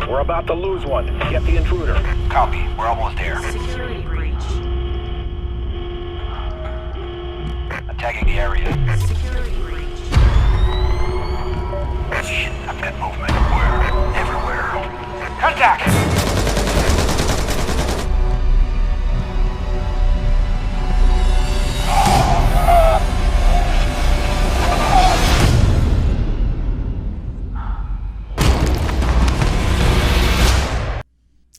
We're about to lose one. Get the intruder. Copy. We're almost there. Security breach. Attacking the area. Security breach. Shit, I've got movement. Where? Everywhere. Contact!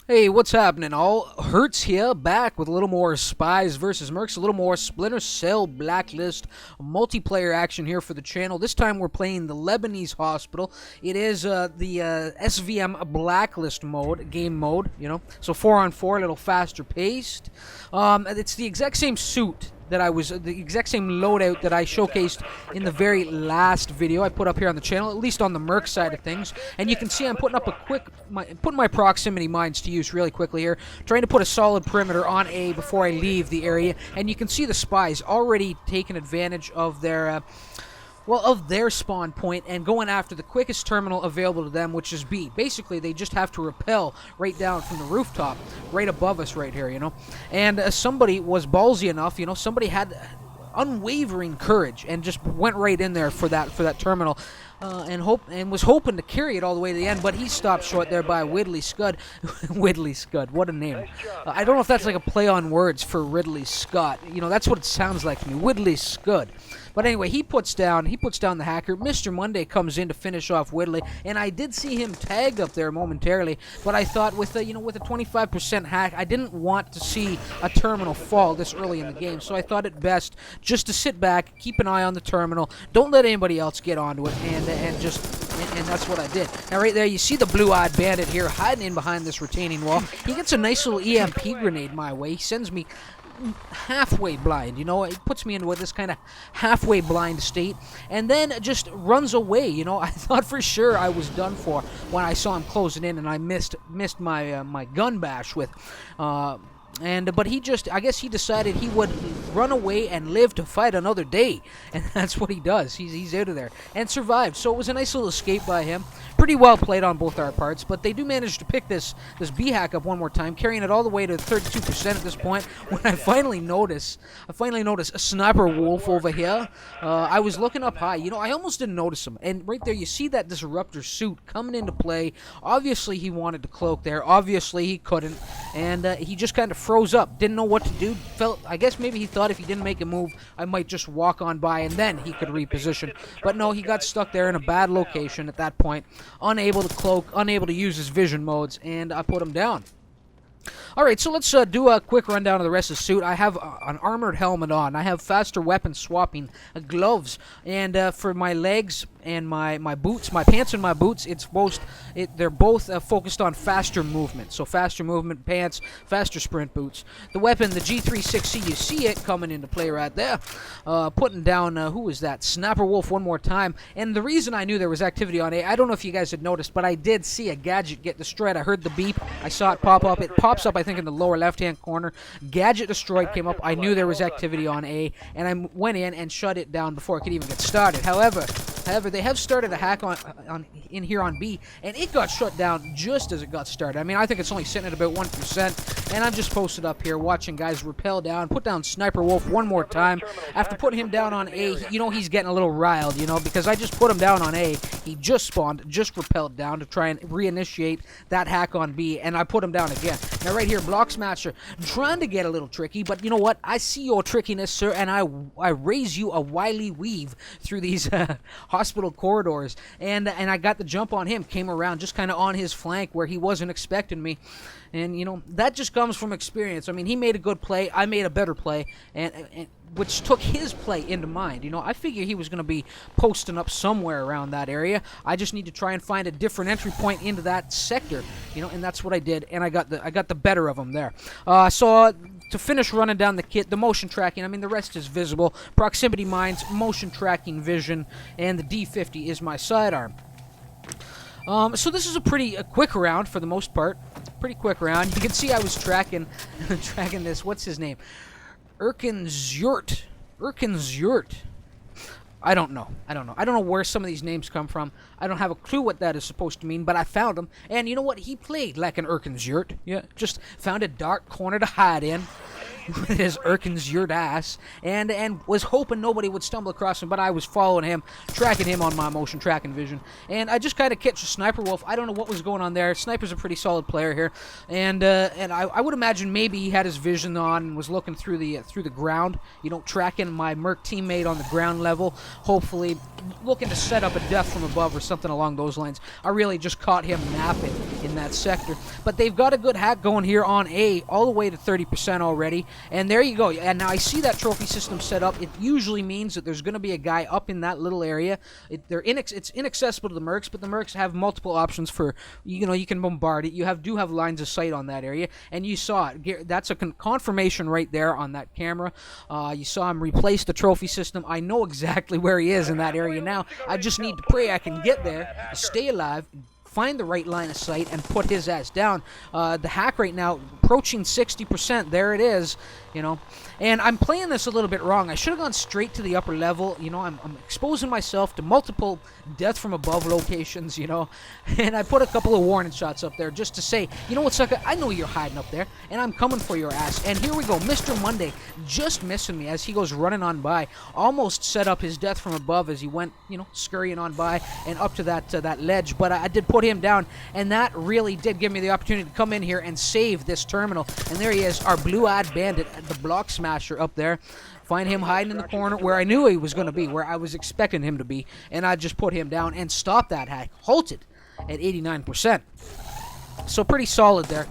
Hey, what's happening all? Hertz here, back with a little more Spies versus Mercs, a little more Splinter Cell Blacklist multiplayer action here for the channel. This time we're playing the Lebanese hospital. It is the SvM Blacklist mode, game mode, you know, so 4-on-4, a little faster paced. It's the exact same suit that I was, the exact same loadout that I showcased in the very last video I put up here on the channel, at least on the Merc side of things. And you can see I'm putting up a putting my proximity mines to use really quickly here, trying to put a solid perimeter on A before I leave the area. And you can see the Spies already taking advantage of their spawn point and going after the quickest terminal available to them, which is B. Basically, they just have to rappel right down from the rooftop, right above us right here, you know. And somebody was ballsy enough, you know, somebody had unwavering courage and just went right in there for that terminal. And was hoping to carry it all the way to the end, but he stopped short there by Ridley Scud. Ridley Scud, what a name. I don't know if that's like a play on words for Ridley Scott. You know, that's what it sounds like to me, Ridley Scud. But anyway, he puts down the hacker. Mr. Monday comes in to finish off Whitley, and I did see him tagged up there momentarily, but I thought with a 25% hack, I didn't want to see a terminal fall this early in the game, so I thought it best just to sit back, keep an eye on the terminal, don't let anybody else get onto it, and that's what I did. Now right there, you see the blue-eyed bandit here hiding in behind this retaining wall. He gets a nice little EMP grenade my way. He sends me halfway blind, you know, it puts me into this kind of halfway blind state, and then just runs away, you know. I thought for sure I was done for when I saw him closing in, and I missed my my gun bash with but he just, I guess he decided he would run away and live to fight another day, and that's what he does. He's out of there and survived. So it was a nice little escape by him. Pretty well played on both our parts, but they do manage to pick this B hack up one more time, carrying it all the way to 32% at this point. When I finally notice a sniper wolf over here. I was looking up high, you know, I almost didn't notice him, and right there you see that disruptor suit coming into play. Obviously he wanted to cloak there, obviously he couldn't, and he just kind of froze up, didn't know what to do. I guess maybe he thought if he didn't make a move, I might just walk on by and then he could reposition. But no, he got stuck there in a bad location at that point, unable to cloak, unable to use his vision modes, and I put him down. Alright, so let's do a quick rundown of the rest of the suit. I have an armored helmet on. I have faster weapon swapping gloves. And for my legs and my boots, my pants and my boots, they're both focused on faster movement. So faster movement pants, faster sprint boots. The weapon, the G36C, you see it coming into play right there. Putting down, who was that? Snapper Wolf one more time. And the reason I knew there was activity on A, I don't know if you guys had noticed, but I did see a gadget get destroyed. I heard the beep. I saw it pop up. It pops up, I think, in the lower left-hand corner. Gadget destroyed came up. I knew there was activity on A, and I went in and shut it down before it could even get started. However, they have started a hack in here on B, and it got shut down just as it got started. I mean, I think it's only sitting at about 1%, and I'm just posted up here watching guys rappel down, put down Sniper Wolf one more time. After putting him down on A, you know, he's getting a little riled, you know, because I just put him down on A. He just spawned, just rappelled down to try and reinitiate that hack on B, and I put him down again. Now right here, Block Smasher, trying to get a little tricky, but you know what? I see your trickiness, sir, and I raise you a wily weave through these hospital corridors, and I got the jump on him, came around just kind of on his flank where he wasn't expecting me, and you know, that just comes from experience. I mean, he made a good play, I made a better play, and which took his play into mind. You know, I figure he was going to be posting up somewhere around that area. I just need to try and find a different entry point into that sector, you know, and that's what I did, and I got the better of him there. So to finish running down the kit, the motion tracking, I mean, the rest is visible. Proximity mines, motion tracking vision, and the D50 is my sidearm. So this is a pretty quick round for the most part. Pretty quick round. You can see I was tracking this, what's his name? Erknozyurt. I don't know. I don't know where some of these names come from. I don't have a clue what that is supposed to mean, but I found him. And you know what? He played like an erknozyurt. Yeah, just found a dark corner to hide in with his erknozyurt ass, and was hoping nobody would stumble across him, but I was following him, tracking him on my motion tracking vision, and I just kind of catch a Sniper Wolf. I don't know what was going on there. Sniper's a pretty solid player here, and I would imagine maybe he had his vision on and was looking through the ground, you know, tracking my Merc teammate on the ground level, hopefully looking to set up a death from above or something along those lines. I really just caught him napping in that sector, but they've got a good hack going here on A, all the way to 30% already. And there you go. And now I see that trophy system set up. It usually means that there's going to be a guy up in that little area. It's inaccessible to the Mercs, but the Mercs have multiple options for, you know, you can bombard it. You do have lines of sight on that area, and you saw it. That's a confirmation right there on that camera. You saw him replace the trophy system. I know exactly where he is in that area now. I just need to pray I can get there, stay alive, find the right line of sight, and put his ass down. The hack right now approaching 60%. There it is, you know. And I'm playing this a little bit wrong. I should have gone straight to the upper level. You know, I'm exposing myself to multiple death from above locations, you know. And I put a couple of warning shots up there just to say, you know what, sucker, I know you're hiding up there, and I'm coming for your ass. And here we go. Mr. Monday just missing me as he goes running on by. Almost set up his death from above as he went, you know, scurrying on by and up to that ledge. But I did put him down, and that really did give me the opportunity to come in here and save this terminal. And there he is, our blue-eyed bandit, the block smasher up there. Find him hiding in the corner where I knew he was going to be, where I was expecting him to be, and I just put him down and stopped that hack. Halted at 89%. So pretty solid there.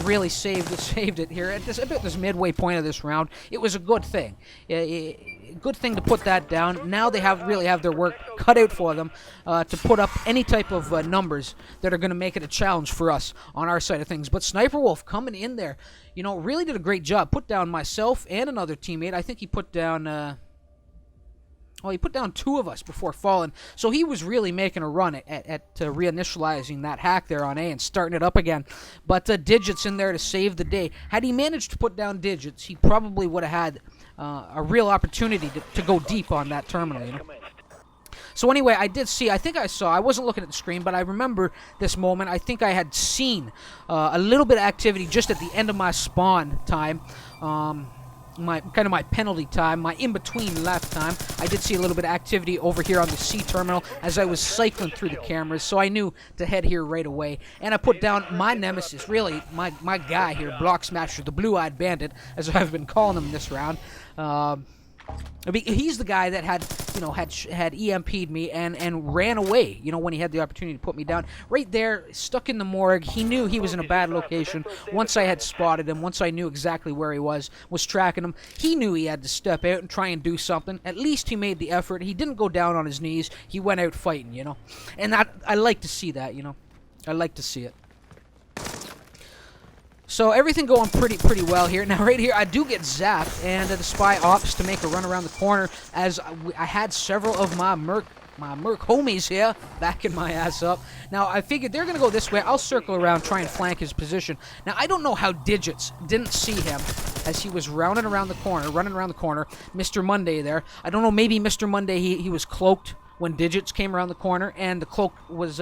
Really saved it here at this midway point of this round. It was a good thing. Good thing to put that down. Now they really have their work cut out for them to put up any type of numbers that are going to make it a challenge for us on our side of things. But Sniper Wolf coming in there, you know, really did a great job. Put down myself and another teammate. I think he put down... well, he put down 2 of us before falling, so he was really making a run at reinitializing that hack there on A and starting it up again. But Digits in there to save the day. Had he managed to put down Digits, he probably would have had a real opportunity to go deep on that terminal, you know. So anyway, I wasn't looking at the screen, but I remember this moment. I think I had seen a little bit of activity just at the end of my spawn time. My penalty time, my in-between left time. I did see a little bit of activity over here on the C terminal as I was cycling through the cameras, so I knew to head here right away. And I put down my nemesis, really, my guy here, Block Smasher, the Blue-Eyed Bandit, as I've been calling him this round. He's the guy that had EMP'd me and ran away, you know, when he had the opportunity to put me down. Right there, stuck in the morgue. He knew he was in a bad location. Once I had spotted him, once I knew exactly where he was tracking him, he knew he had to step out and try and do something. At least he made the effort. He didn't go down on his knees. He went out fighting, you know. And I like to see that, you know. I like to see it. So everything going pretty well here. Now right here I do get zapped, and the spy opts to make a run around the corner as I had several of my Merc homies here backing my ass up. Now I figured they're gonna go this way. I'll circle around, try and flank his position. Now I don't know how Digits didn't see him as he was running around the corner. Mr. Monday there. I don't know, maybe Mr. Monday he was cloaked when Digits came around the corner, and the cloak was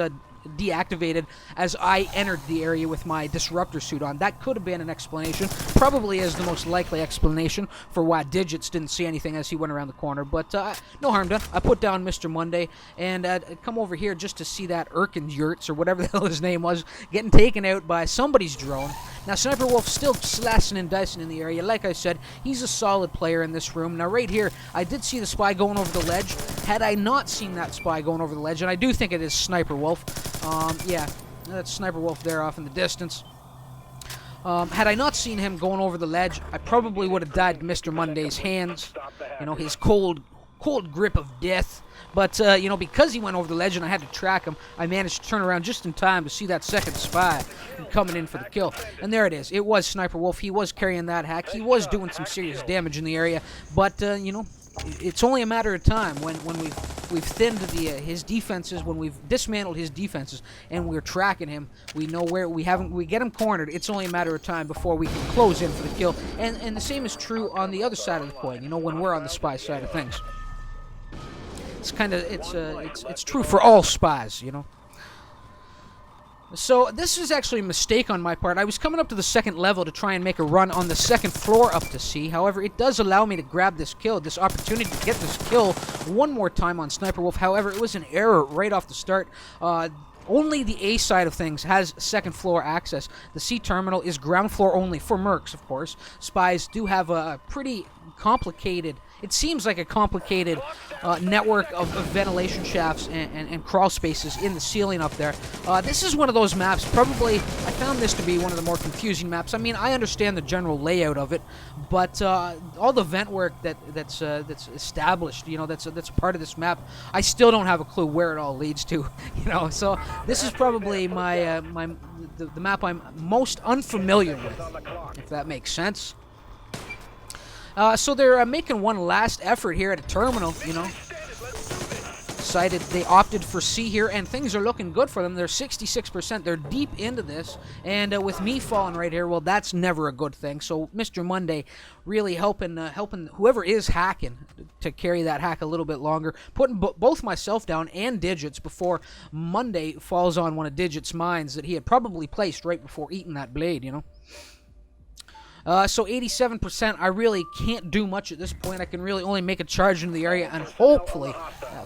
deactivated as I entered the area with my disruptor suit on. That could have been an explanation. Probably is the most likely explanation for why Digits didn't see anything as he went around the corner. But no harm done. I put down Mr. Monday and come over here just to see that erknozyurt, or whatever the hell his name was, getting taken out by somebody's drone. Now Sniper Wolf still slashing and dicing in the area. Like I said, he's a solid player in this room. Now right here, I did see the spy going over the ledge. Had I not seen that spy going over the ledge, and I do think it is Sniper Wolf, yeah, that's Sniper Wolf there off in the distance. Had I not seen him going over the ledge, I probably would have died in Mr. Monday's hands. You know, his cold grip of death. But, you know, because he went over the ledge and I had to track him, I managed to turn around just in time to see that second spy coming in for the kill. And there it is. It was Sniper Wolf. He was carrying that hack. He was doing some serious damage in the area. But, you know, it's only a matter of time when we've thinned his defenses, when we've dismantled his defenses, and we're tracking him. We know where we get him cornered. It's only a matter of time before we can close in for the kill. And the same is true on the other side of the coin. You know, when we're on the spy side of things. it's kind of it's true for all spies, you know. So this is actually a mistake on my part. I was coming up to the second level to try and make a run on the second floor up to C. However, it does allow me to grab this kill, this opportunity to get this kill one more time on Sniper Wolf. However, it was an error right off the start. Only the A side of things has second floor access. The C terminal is ground floor only for Mercs, of course. Spies do have a pretty complicated, it seems like a complicated network of ventilation shafts and crawl spaces in the ceiling up there. This is one of those maps, probably, I found this to be one of the more confusing maps. I mean, I understand the general layout of it, but all the vent work that's established, you know, that's part of this map, I still don't have a clue where it all leads to, you know. So this is probably the map I'm most unfamiliar with, if that makes sense. So they're making one last effort here at a terminal, you know. Decided they opted for C here, and things are looking good for them. They're 66%. They're deep into this, and with me falling right here, well, that's never a good thing. So Mr. Monday really helping whoever is hacking to carry that hack a little bit longer, putting both myself down and Digits before Monday falls on one of Digits' mines that he had probably placed right before eating that blade, you know. So 87%, I really can't do much at this point. I can really only make a charge into the area and hopefully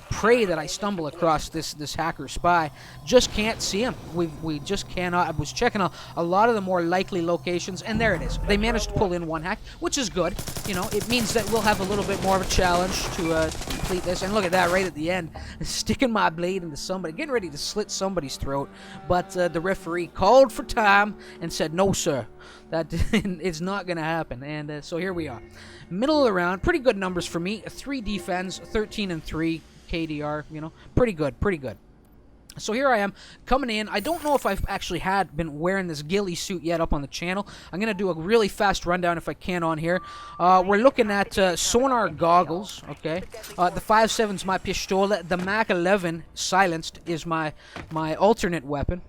pray that I stumble across this hacker spy. Just can't see him. We just cannot. I was checking a lot of the more likely locations, and there it is. They managed to pull in one hack, which is good. You know, it means that we'll have a little bit more of a challenge to complete this. And look at that right at the end, sticking my blade into somebody, getting ready to slit somebody's throat. But the referee called for time and said, "No, sir. That is not going to happen." And so here we are. Middle of the round, pretty good numbers for me. 3 defense, 13 and 3 KDR, you know, pretty good, pretty good. So here I am, coming in. I don't know if I've actually been wearing this ghillie suit yet up on the channel. I'm going to do a really fast rundown if I can on here. We're looking at sonar goggles, okay? The 5.7's my pistola. The Mac 11 silenced is my alternate weapon.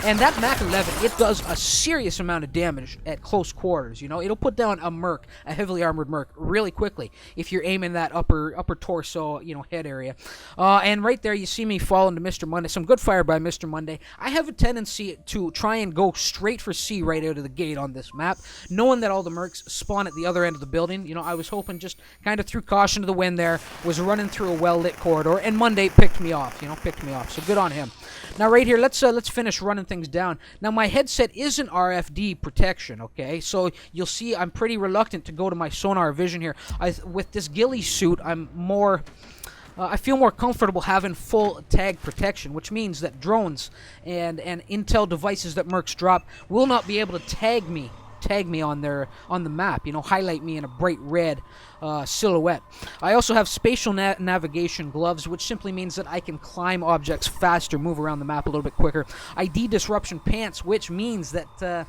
And that Mac 11, it does a serious amount of damage at close quarters, you know. It'll put down a Merc, a heavily armored Merc, really quickly if you're aiming that upper torso, you know, head area. And right there, you see me fall into Mr. Monday. Some good fire by Mr. Monday. I have a tendency to try and go straight for C right out of the gate on this map, knowing that all the Mercs spawn at the other end of the building. You know, I was hoping, just kind of threw caution to the wind there, was running through a well-lit corridor, and Monday picked me off, you know, So good on him. Now right here, let's finish running things down. Now my headset isn't RFD protection, okay? So you'll see I'm pretty reluctant to go to my sonar vision here. With this ghillie suit, I'm more... I feel more comfortable having full tag protection, which means that drones and intel devices that Mercs drop will not be able to tag me on the map, you know, highlight me in a bright red silhouette. I also have spatial navigation gloves, which simply means that I can climb objects faster, move around the map a little bit quicker. ID disruption pants, which means that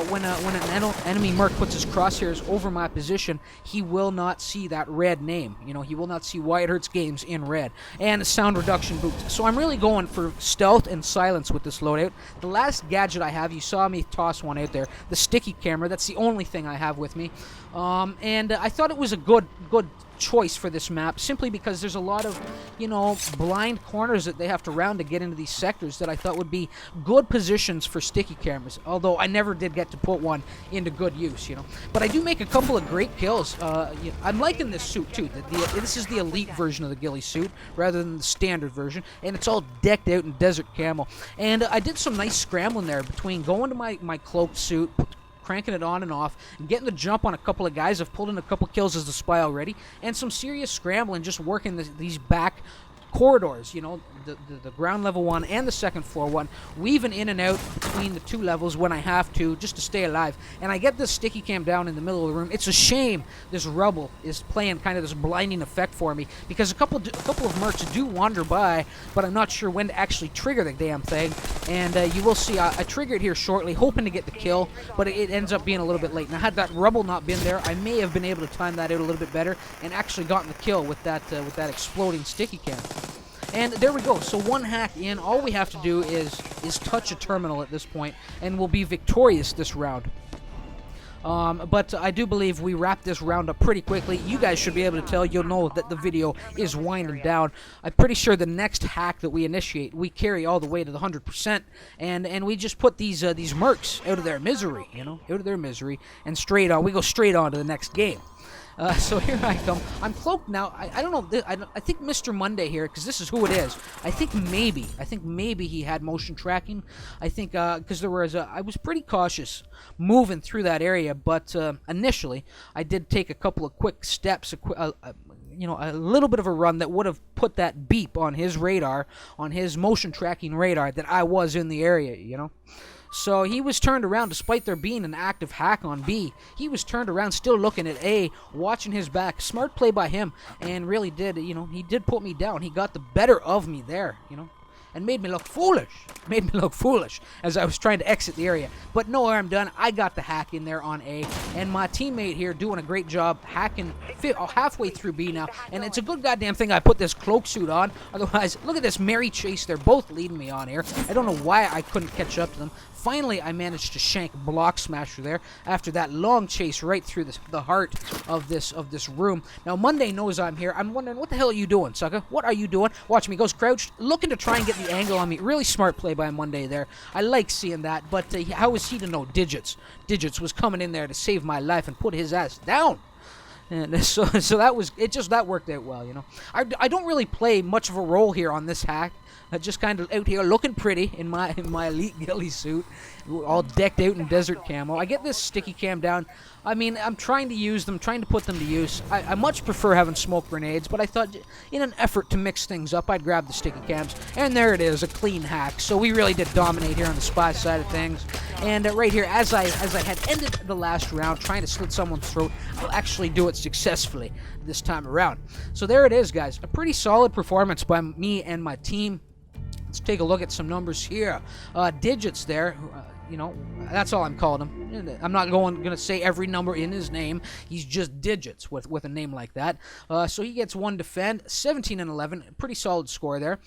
when an enemy Merc puts his crosshairs over my position, he will not see that red name. You know, he will not see YEeeeHawww Games in red. And sound reduction boots. So I'm really going for stealth and silence with this loadout. The last gadget I have, you saw me toss one out there, the sticky camera. That's the only thing I have with me. And I thought it was a good choice for this map, simply because there's a lot of, you know, blind corners that they have to round to get into these sectors that I thought would be good positions for sticky cameras, although I never did get to put one into good use, you know. But I do make a couple of great kills. I'm liking this suit too. This is the elite version of the ghillie suit rather than the standard version, and it's all decked out in desert camo. And I did some nice scrambling there between going to my cloaked suit, cranking it on and off, and getting the jump on a couple of guys. I've pulled in a couple kills as the spy already, and some serious scrambling, just working these back corridors, you know, the ground level one and the second floor one, weaving in and out between the two levels when I have to, just to stay alive. And I get this sticky cam down in the middle of the room. It's a shame this rubble is playing kind of this blinding effect for me, because a couple of Mercs do wander by, but I'm not sure when to actually trigger the damn thing. And you will see I trigger it here shortly, hoping to get the kill, but it ends up being a little bit late. Now, had that rubble not been there, I may have been able to time that out a little bit better and actually gotten the kill with that exploding sticky cam. And there we go. So one hack in. All we have to do is touch a terminal at this point, and we'll be victorious this round. But I do believe we wrapped this round up pretty quickly. You guys should be able to tell. You'll know that the video is winding down. I'm pretty sure the next hack that we initiate, we carry all the way to the 100%, and we just put these mercs out of their misery, out of their misery, and straight on. We go straight on to the next game. So here I come. I'm cloaked now. I don't know. I think Mr. Monday here, because this is who it is. I think maybe he had motion tracking. I think because I was pretty cautious moving through that area, but initially I did take a couple of quick steps, a little bit of a run that would have put that beep on his radar, on his motion tracking radar, that I was in the area, So he was turned around, despite there being an active hack on B. He was turned around, still looking at A, watching his back. Smart play by him, and really did, he did put me down. He got the better of me there, and made me look foolish as I was trying to exit the area. But no harm done. I got the hack in there on A, and my teammate here doing a great job hacking halfway through B now. And it's a good goddamn thing I put this cloak suit on. Otherwise, look at this merry chase. They're both leading me on here. I don't know why I couldn't catch up to them. Finally, I managed to shank Block Smasher there after that long chase right through the heart of this room. Now, Monday knows I'm here. I'm wondering, what the hell are you doing, sucker? What are you doing? Watch me. Goes crouched, looking to try and get the angle on me. Really smart play by Monday there. I like seeing that, but how was he to know Digits? Digits was coming in there to save my life and put his ass down. And so that worked out well, I don't really play much of a role here on this hack. Just kind of out here looking pretty in my elite ghillie suit, all decked out in desert camo. I get this sticky cam down. I mean, I'm trying to use them, trying to put them to use. I much prefer having smoke grenades, but I thought in an effort to mix things up, I'd grab the sticky cams. And there it is, a clean hack. So we really did dominate here on the spy side of things. And right here, as I had ended the last round trying to slit someone's throat, I'll actually do it successfully this time around. So there it is, guys. A pretty solid performance by me and my team. Let's take a look at some numbers here. Digits there, that's all I'm calling him. I'm not going to say every number in his name. He's just Digits with a name like that. So he gets 1 defend, 17 and 11. Pretty solid score there.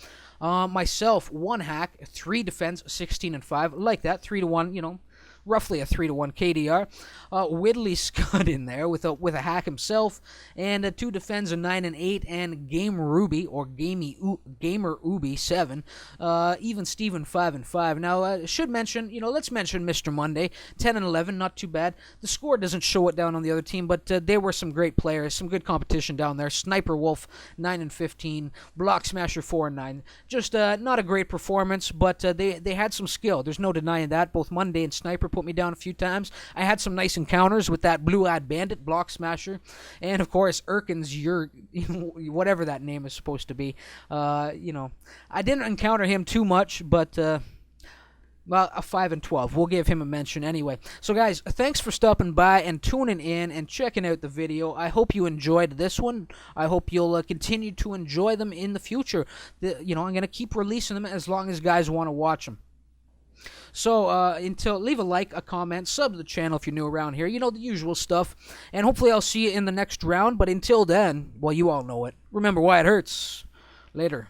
Myself, 1 hack, 3 defense, 16 and 5. Like that, 3 to 1, roughly a 3 to 1 KDR. Whitley Scud in there with a hack himself, and 2 defends, a 9 and 8, and Game Ruby or Gamer Ubi 7. Even Steven 5 and 5. Now should mention, let's mention Mr. Monday 10 and 11, not too bad. The score doesn't show it down on the other team, but there were some great players, some good competition down there. Sniper Wolf 9 and 15, Block Smasher 4 and 9. Just not a great performance, but they had some skill. There's no denying that. Both Monday and Sniper put me down a few times. I had some nice encounters with that blue-eyed bandit, Block Smasher, and of course erknozyurt, whatever that name is supposed to be. I didn't encounter him too much, but well, a 5 and 12. We'll give him a mention anyway. So guys, thanks for stopping by and tuning in and checking out the video. I hope you enjoyed this one. I hope you'll continue to enjoy them in the future. I'm going to keep releasing them as long as guys want to watch them. So, leave a like, a comment, sub to the channel if you're new around here. The usual stuff. And hopefully I'll see you in the next round. But until then, well, you all know it. Remember why it hurts. Later.